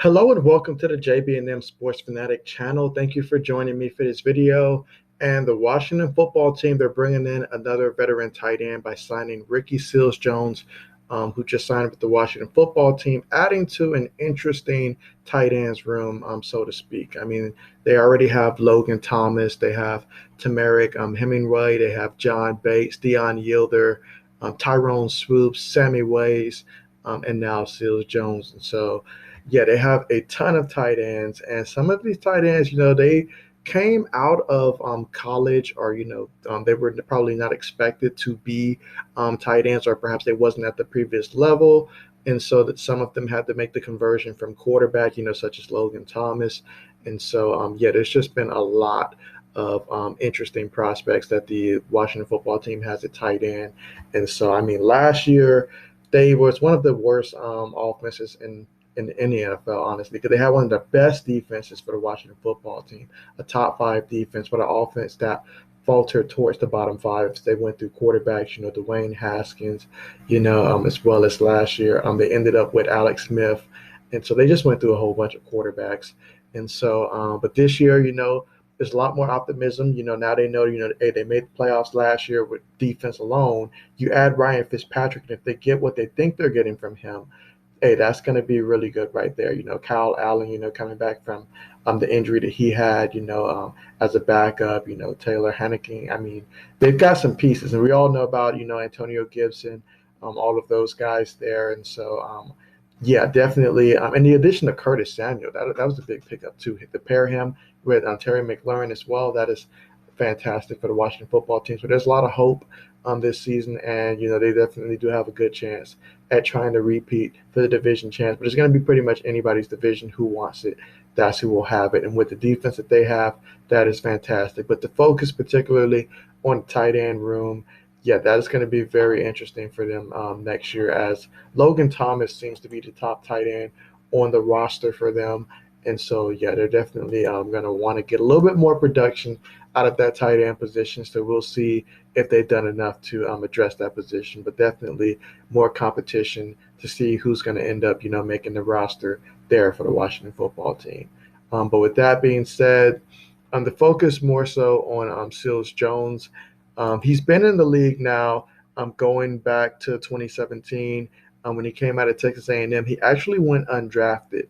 Hello and welcome to the JB&M Sports Fanatic channel. Thank you for joining me for this video. And the Washington football team, they're bringing in another veteran tight end by signing Ricky Seals-Jones, who just signed with the Washington football team, adding to an interesting tight ends room, so to speak. I mean, they already have Logan Thomas, they have Tamarick Hemingway, they have John Bates, Deion Yielder, Tyrone Swoops, Sammy Ways, and now Seals-Jones. And so yeah, they have a ton of tight ends, and some of these tight ends, they came out of college, or they were probably not expected to be tight ends, or perhaps they wasn't at the previous level, and so that some of them had to make the conversion from quarterback, such as Logan Thomas, and so yeah, there's just been a lot of interesting prospects that the Washington football team has at tight end, and so I mean, last year they was one of the worst offenses in the NFL, honestly, because they had one of the best defenses for the Washington football team, a top five defense, but an offense that faltered towards the bottom five. They went through quarterbacks, Dwayne Haskins, as well as last year. They ended up with Alex Smith. And so they just went through a whole bunch of quarterbacks. And so, but this year, there's a lot more optimism. Now they know, hey, they made the playoffs last year with defense alone. You add Ryan Fitzpatrick, and if they get what they think they're getting from him, hey, that's going to be really good right there. Kyle Allen, coming back from the injury that he had, as a backup, Taylor Haneke. I mean, they've got some pieces, and we all know about, Antonio Gibson, all of those guys there. And so, yeah, definitely. And the addition of Curtis Samuel, that was a big pickup, too. To pair him with Terry McLaurin as well, that is fantastic for the Washington football team. So there's a lot of hope this season, and they definitely do have a good chance at trying to repeat for the division chance. But it's going to be pretty much anybody's division who wants it. That's who will have it. And with the defense that they have, that is fantastic. But the focus particularly on the tight end room, yeah, that is going to be very interesting for them next year, as Logan Thomas seems to be the top tight end on the roster for them. And so, yeah, they're definitely going to want to get a little bit more production out of that tight end position. So we'll see if they've done enough to address that position. But definitely more competition to see who's going to end up, making the roster there for the Washington football team. But with that being said, the focus more so on Seals-Jones. He's been in the league now going back to 2017 when he came out of Texas A&M. He actually went undrafted,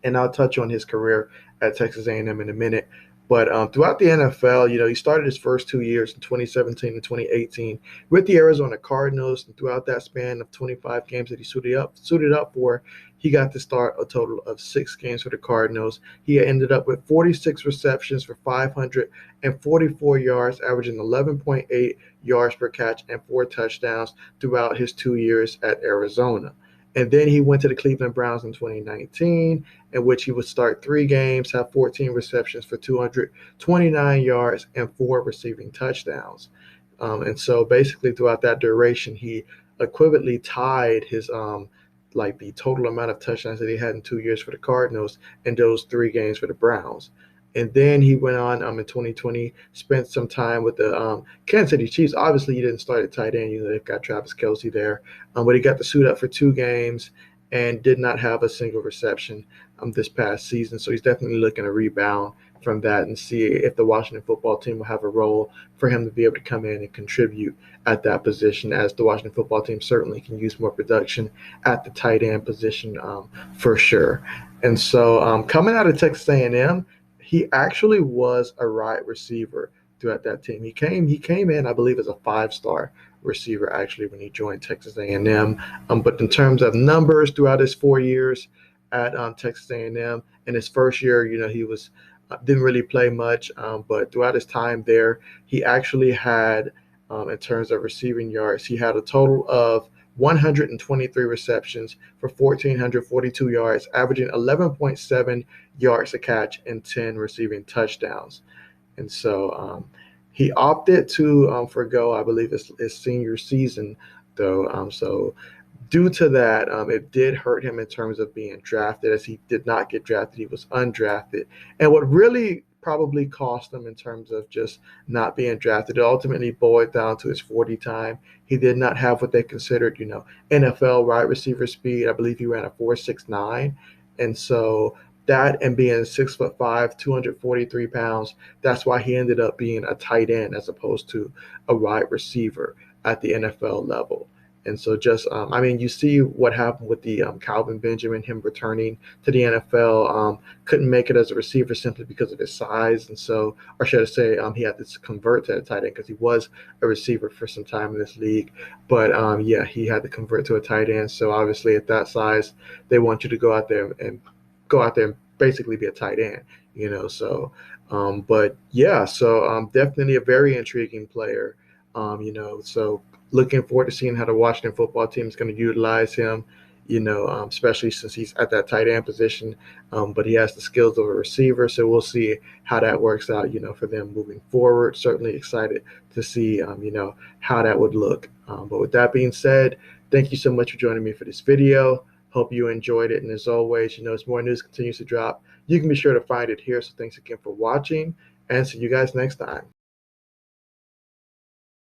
and I'll touch on his career at Texas A&M in a minute. But throughout the NFL, he started his first 2 years in 2017 and 2018 with the Arizona Cardinals. And throughout that span of 25 games that he suited up for, he got to start a total of 6 games for the Cardinals. He ended up with 46 receptions for 544 yards, averaging 11.8 yards per catch and 4 touchdowns throughout his 2 years at Arizona. And then he went to the Cleveland Browns in 2019, in which he would start 3 games, have 14 receptions for 229 yards and 4 receiving touchdowns. And so basically throughout that duration, he equivalently tied his like the total amount of touchdowns that he had in 2 years for the Cardinals in those 3 games for the Browns. And then he went on in 2020, spent some time with the Kansas City Chiefs. Obviously, he didn't start at tight end. They've got Travis Kelce there. But he got to suit up for 2 games and did not have a single reception this past season. So he's definitely looking to rebound from that and see if the Washington football team will have a role for him to be able to come in and contribute at that position, as the Washington football team certainly can use more production at the tight end position for sure. And so coming out of Texas A&M, he actually was a right receiver throughout that team. He came in, I believe, as a 5-star receiver actually when he joined Texas A&M. But in terms of numbers throughout his 4 years at Texas A&M, in his first year, he was didn't really play much. But throughout his time there, he actually had, in terms of receiving yards, he had a total of 123 receptions for 1,442 yards, averaging 11.7 yards a catch and 10 receiving touchdowns. And so he opted to forgo, I believe, his senior season, though. So due to that, it did hurt him in terms of being drafted, as he did not get drafted. He was undrafted. And what really probably cost him in terms of just not being drafted, it ultimately boiled down to his 40 time. He did not have what they considered, NFL wide receiver speed. I believe he ran a 4.69. And so that, and being 6'5", 243 pounds, that's why he ended up being a tight end as opposed to a wide receiver at the NFL level. And so just, I mean, you see what happened with the Calvin Benjamin, him returning to the NFL, couldn't make it as a receiver simply because of his size. And so, or should I say, he had to convert to a tight end because he was a receiver for some time in this league. But yeah, he had to convert to a tight end. So obviously at that size, they want you to go out there and basically be a tight end, you know. So, but yeah, so definitely a very intriguing player, you know. So looking forward to seeing how the Washington football team is going to utilize him, you know, especially since he's at that tight end position. But he has the skills of a receiver, so we'll see how that works out, you know, for them moving forward. Certainly excited to see, you know, how that would look. But with that being said, thank you so much for joining me for this video. Hope you enjoyed it. And as always, you know, as more news continues to drop, you can be sure to find it here. So thanks again for watching, and see you guys next time.